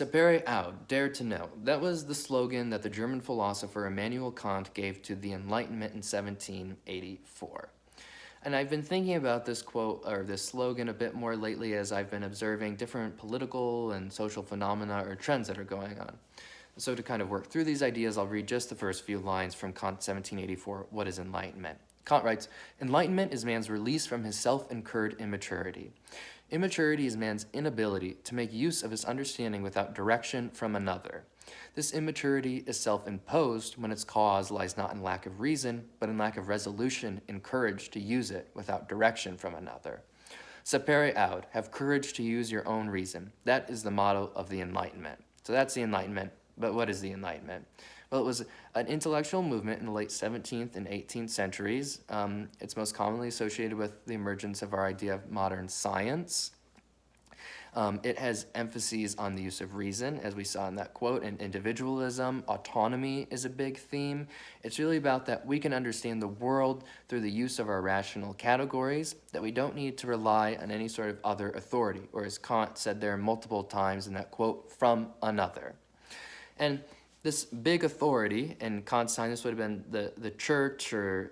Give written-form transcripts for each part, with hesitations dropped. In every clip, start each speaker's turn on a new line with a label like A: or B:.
A: Sapere Aude, dare to know. That was the slogan that the German philosopher Immanuel Kant gave to the Enlightenment in 1784. And I've been thinking about this quote or this slogan a bit more lately as I've been observing different political and social phenomena or trends that are going on. So to kind of work through these ideas, I'll read just the first few lines from Kant 1784, What is Enlightenment? Kant writes, Enlightenment is man's release from his self-incurred immaturity. Immaturity is man's inability to make use of his understanding without direction from another. This immaturity is self-imposed when its cause lies not in lack of reason, but in lack of resolution and courage to use it without direction from another. Sapere Aude, have courage to use your own reason. That is the motto of the Enlightenment. So that's the Enlightenment. But what is the Enlightenment? Well, it was an intellectual movement in the late 17th and 18th centuries. It's most commonly associated with the emergence of our idea of modern science. It has emphases on the use of reason, as we saw in that quote, and individualism. Autonomy is a big theme. It's really about that we can understand the world through the use of our rational categories, that we don't need to rely on any sort of other authority, or as Kant said there multiple times in that quote, from another. And this big authority, in Kant's time, this would have been the church or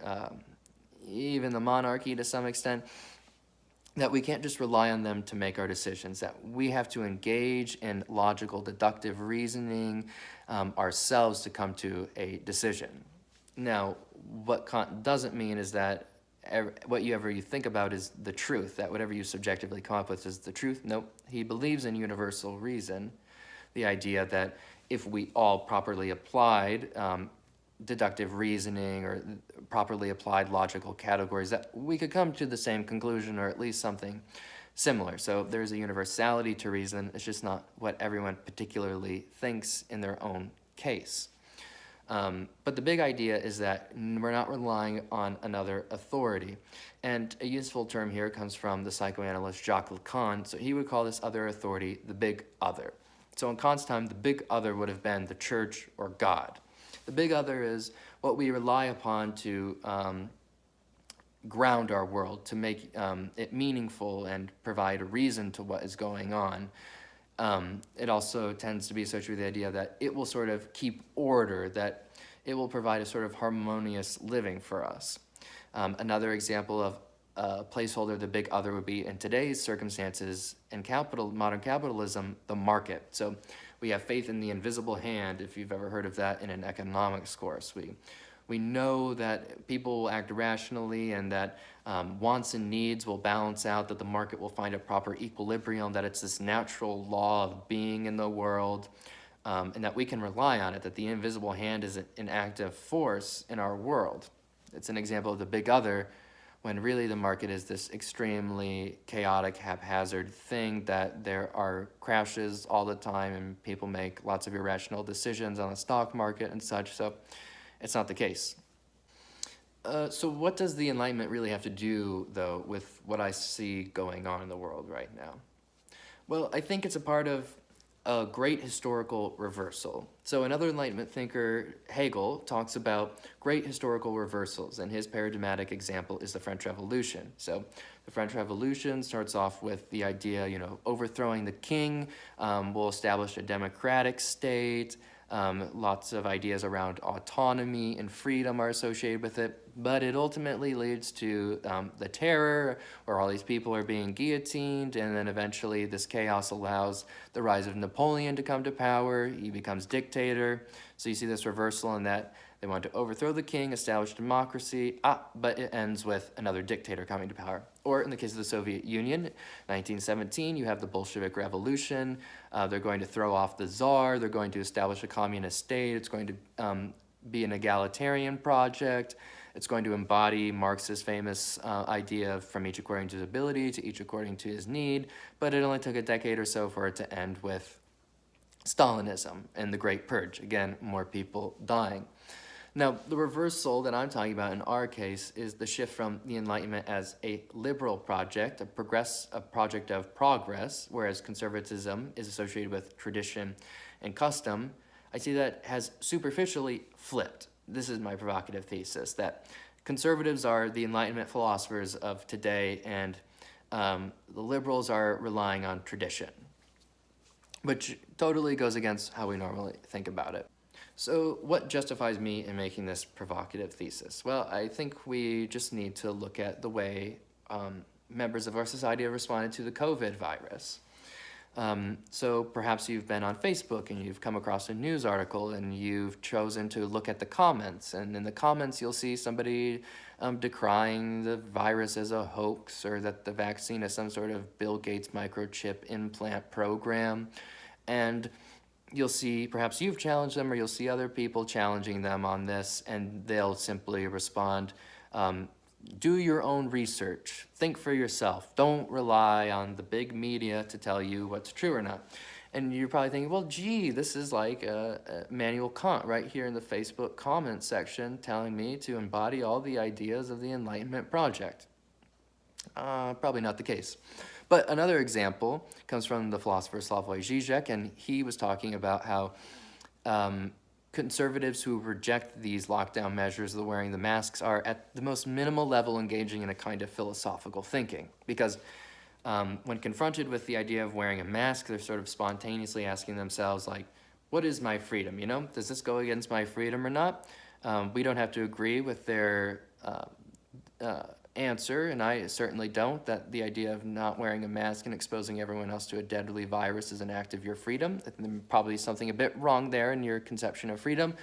A: even the monarchy to some extent, that we can't just rely on them to make our decisions, that we have to engage in logical, deductive reasoning ourselves to come to a decision. Now, what Kant doesn't mean is that whatever you think about is the truth, that whatever you subjectively come up with is the truth. Nope, he believes in universal reason, the idea that if we all properly applied deductive reasoning or properly applied logical categories, that we could come to the same conclusion or at least something similar. So there's a universality to reason. It's just not what everyone particularly thinks in their own case. But the big idea is that we're not relying on another authority. And a useful term here comes from the psychoanalyst Jacques Lacan. So he would call this other authority the big other. So in Kant's time, the big other would have been the church or God. The big other is what we rely upon to ground our world, to make it meaningful and provide a reason to what is going on. It also tends to be associated with the idea that it will sort of keep order, that it will provide a sort of harmonious living for us. Another example of a placeholder, the big other, would be in today's circumstances in modern capitalism, the market. So we have faith in the invisible hand, if you've ever heard of that in an economics course. We know that people will act rationally and that wants and needs will balance out, that the market will find a proper equilibrium, that it's this natural law of being in the world, and that we can rely on it, that the invisible hand is an active force in our world. It's an example of the big other, when really the market is this extremely chaotic, haphazard thing, that there are crashes all the time and people make lots of irrational decisions on the stock market and such, so it's not the case. So what does the Enlightenment really have to do, though, with what I see going on in the world right now? Well, I think it's a part of a great historical reversal. So another Enlightenment thinker, Hegel, talks about great historical reversals, and his paradigmatic example is the French Revolution. So the French Revolution starts off with the idea, overthrowing the king will establish a democratic state. Lots of ideas around autonomy and freedom are associated with it, but it ultimately leads to the terror, where all these people are being guillotined, and then eventually this chaos allows the rise of Napoleon to come to power. He becomes dictator. So you see this reversal in that they want to overthrow the king, establish democracy, but it ends with another dictator coming to power. Or in the case of the Soviet Union, 1917, you have the Bolshevik Revolution. They're going to throw off the Tsar. They're going to establish a communist state. It's going to be an egalitarian project. It's going to embody Marx's famous idea of from each according to his ability to each according to his need. But it only took a decade or so for it to end with Stalinism and the Great Purge. Again, more people dying. Now, the reversal that I'm talking about in our case is the shift from the Enlightenment as a liberal project, a project of progress, whereas conservatism is associated with tradition and custom. I see that has superficially flipped. This is my provocative thesis, that conservatives are the Enlightenment philosophers of today, and the liberals are relying on tradition. which totally goes against how we normally think about it. So what justifies me in making this provocative thesis? Well, I think we just need to look at the way members of our society have responded to the COVID virus. So perhaps you've been on Facebook and you've come across a news article and you've chosen to look at the comments. And in the comments, you'll see somebody decrying the virus as a hoax, or that the vaccine is some sort of Bill Gates microchip implant program. And you'll see, perhaps you've challenged them, or you'll see other people challenging them on this, and they'll simply respond, do your own research, think for yourself, don't rely on the big media to tell you what's true or not. And you're probably thinking, well, gee, this is like Immanuel Kant right here in the Facebook comment section telling me to embody all the ideas of the Enlightenment project. Probably not the case. But another example comes from the philosopher Slavoj Žižek, and he was talking about how conservatives who reject these lockdown measures, the wearing the masks, are at the most minimal level engaging in a kind of philosophical thinking. Because when confronted with the idea of wearing a mask, they're sort of spontaneously asking themselves, like, what is my freedom? You know, does this go against my freedom or not? We don't have to agree with their answer, and I certainly don't, that the idea of not wearing a mask and exposing everyone else to a deadly virus is an act of your freedom. There's probably something a bit wrong there in your conception of freedom,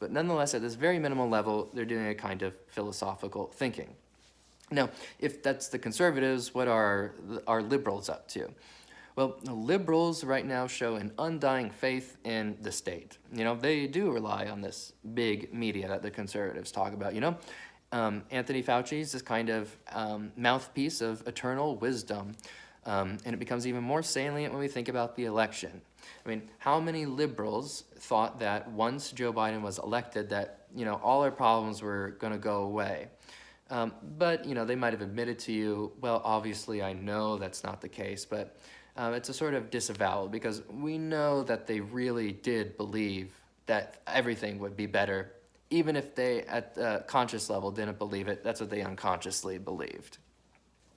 A: but nonetheless, at this very minimal level, they're doing a kind of philosophical thinking. Now, if that's the conservatives, what are our liberals up to? Well, the liberals right now show an undying faith in the state. You know, they do rely on this big media that the conservatives talk about, you know? Anthony Fauci is this kind of mouthpiece of eternal wisdom, and it becomes even more salient when we think about the election. I mean, how many liberals thought that once Joe Biden was elected that, you know, all our problems were going to go away? But, you know, they might have admitted to you, well, obviously I know that's not the case, but it's a sort of disavowal, because we know that they really did believe that everything would be better. Even if they, at the conscious level, didn't believe it, that's what they unconsciously believed.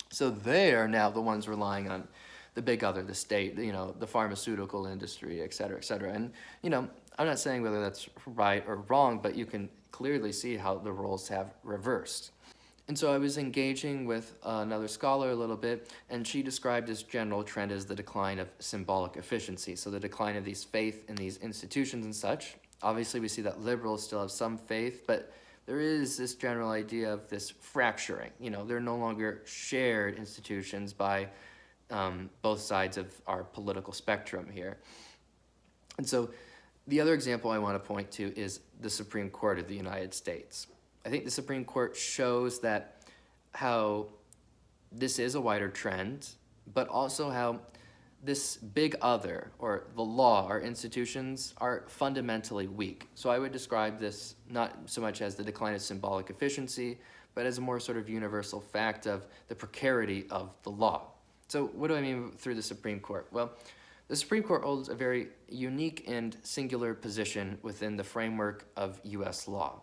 A: So they are now the ones relying on the big other, the state, you know, the pharmaceutical industry, et cetera, et cetera. And, you know, I'm not saying whether that's right or wrong, but you can clearly see how the roles have reversed. And so I was engaging with another scholar a little bit, and she described this general trend as the decline of symbolic efficiency. So the decline of these faith in these institutions and such. Obviously, we see that liberals still have some faith, but there is this general idea of this fracturing. You know, they're no longer shared institutions by both sides of our political spectrum here. And so the other example I want to point to is the Supreme Court of the United States. I think the Supreme Court shows that how this is a wider trend, but also how this big other, or the law, our institutions, are fundamentally weak. So I would describe this not so much as the decline of symbolic efficiency, but as a more sort of universal fact of the precarity of the law. So what do I mean through the Supreme Court? Well, the Supreme Court holds a very unique and singular position within the framework of U.S. law.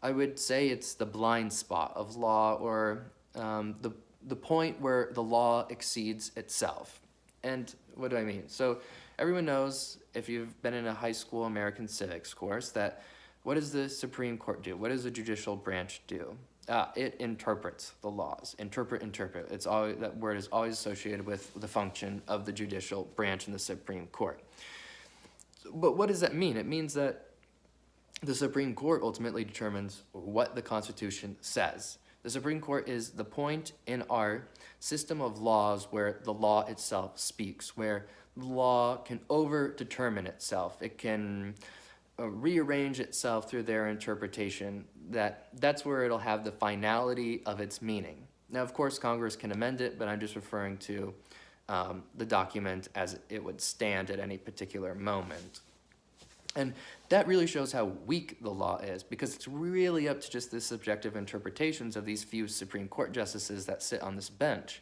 A: I would say it's the blind spot of law, or the point where the law exceeds itself. And what do I mean? So everyone knows, if you've been in a high school American civics course, that what does the Supreme Court do? What does the judicial branch do? It interprets the laws. Interpret. It's always, that word is always associated with the function of the judicial branch in the Supreme Court. But what does that mean? It means that the Supreme Court ultimately determines what the Constitution says. The Supreme Court is the point in our system of laws where the law itself speaks, where the law can over-determine itself. It can rearrange itself through their interpretation. That's where it'll have the finality of its meaning. Now, of course, Congress can amend it, but I'm just referring to the document as it would stand at any particular moment. And that really shows how weak the law is, because it's really up to just the subjective interpretations of these few Supreme Court justices that sit on this bench.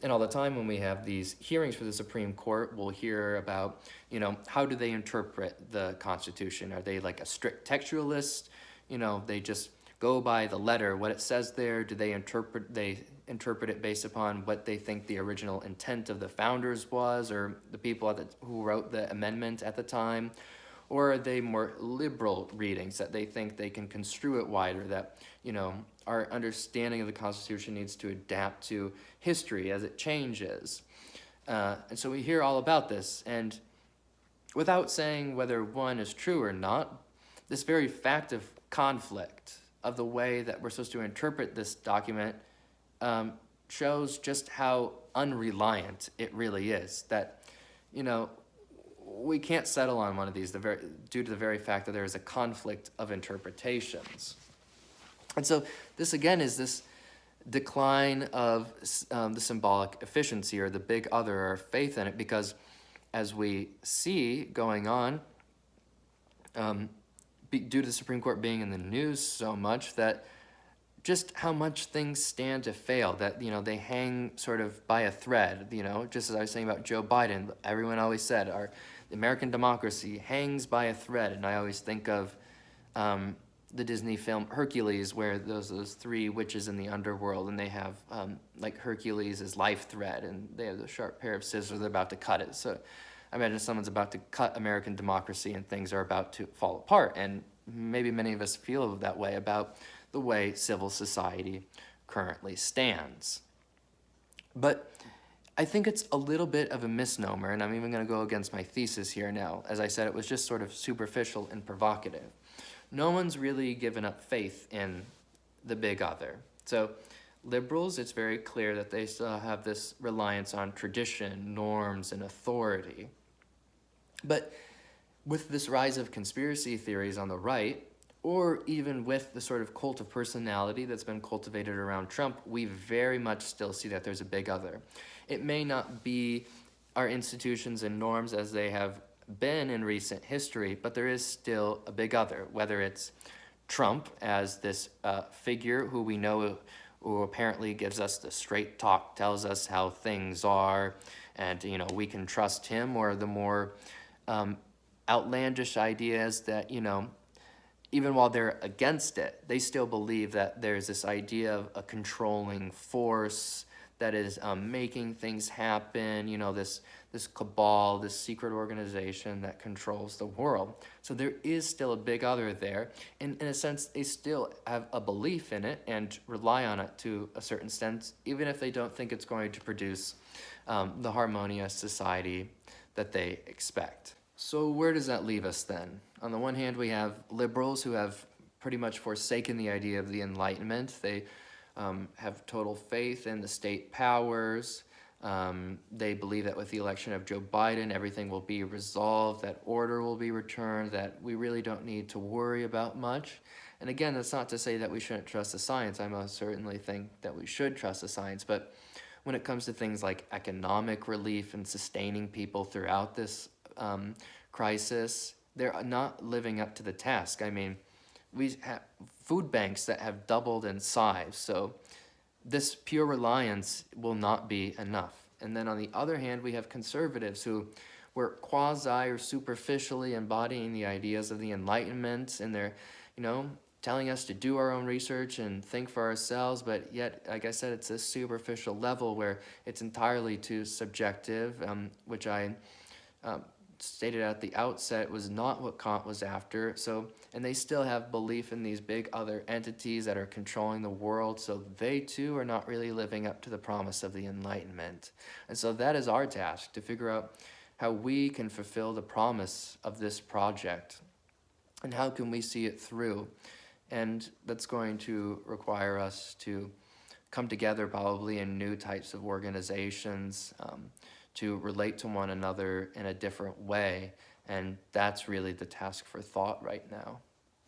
A: And all the time when we have these hearings for the Supreme Court, we'll hear about, you know, how do they interpret the Constitution? Are they like a strict textualist? You know, they just go by the letter, what it says there. Do they interpret, they interpret it based upon what they think the original intent of the founders was, or the people who wrote the amendment at the time? Or are they more liberal readings that they think they can construe it wider, that, our understanding of the Constitution needs to adapt to history as it changes? And so we hear all about this, and without saying whether one is true or not, this very fact of conflict, of the way that we're supposed to interpret this document, shows just how unreliant it really is. That, we can't settle on one of these due to the very fact that there is a conflict of interpretations. And so this, again, is this decline of the symbolic efficiency, or the big other, or faith in it, because as we see going on, due to the Supreme Court being in the news so much, that just how much things stand to fail, that, they hang sort of by a thread, just as I was saying about Joe Biden. Everyone always said the American democracy hangs by a thread, and I always think of the Disney film Hercules, where those three witches in the underworld, and they have like Hercules' life thread, and they have the sharp pair of scissors, they're about to cut it. So I imagine someone's about to cut American democracy and things are about to fall apart. And maybe many of us feel that way about the way civil society currently stands. But I think it's a little bit of a misnomer, and I'm even going to go against my thesis here now. As I said, it was just sort of superficial and provocative. No one's really given up faith in the big other. So liberals, it's very clear that they still have this reliance on tradition, norms, and authority. But with this rise of conspiracy theories on the right, or even with the sort of cult of personality that's been cultivated around Trump, we very much still see that there's a big other. It may not be our institutions and norms as they have been in recent history, but there is still a big other, whether it's Trump as this figure who we know who apparently gives us the straight talk, tells us how things are, and we can trust him, or the more outlandish ideas that, even while they're against it, they still believe that there's this idea of a controlling force that is making things happen, this cabal, this secret organization that controls the world. So there is still a big other there, and in a sense, they still have a belief in it and rely on it to a certain sense, even if they don't think it's going to produce the harmonious society that they expect. So where does that leave us then? On the one hand, we have liberals who have pretty much forsaken the idea of the Enlightenment. They have total faith in the state powers. They believe that with the election of Joe Biden, everything will be resolved, that order will be returned, that we really don't need to worry about much. And again, that's not to say that we shouldn't trust the science. I most certainly think that we should trust the science. But when it comes to things like economic relief and sustaining people throughout this crisis, they're not living up to the task. I mean, we have food banks that have doubled in size, so this pure reliance will not be enough. And then on the other hand, we have conservatives who were quasi or superficially embodying the ideas of the Enlightenment, and they're, telling us to do our own research and think for ourselves, but yet, like I said, it's a superficial level where it's entirely too subjective, which I stated at the outset was not what Kant was after. So, and they still have belief in these big other entities that are controlling the world, so they too are not really living up to the promise of the Enlightenment. And so that is our task, to figure out how we can fulfill the promise of this project and how can we see it through. And that's going to require us to come together probably in new types of organizations, to relate to one another in a different way. And that's really the task for thought right now.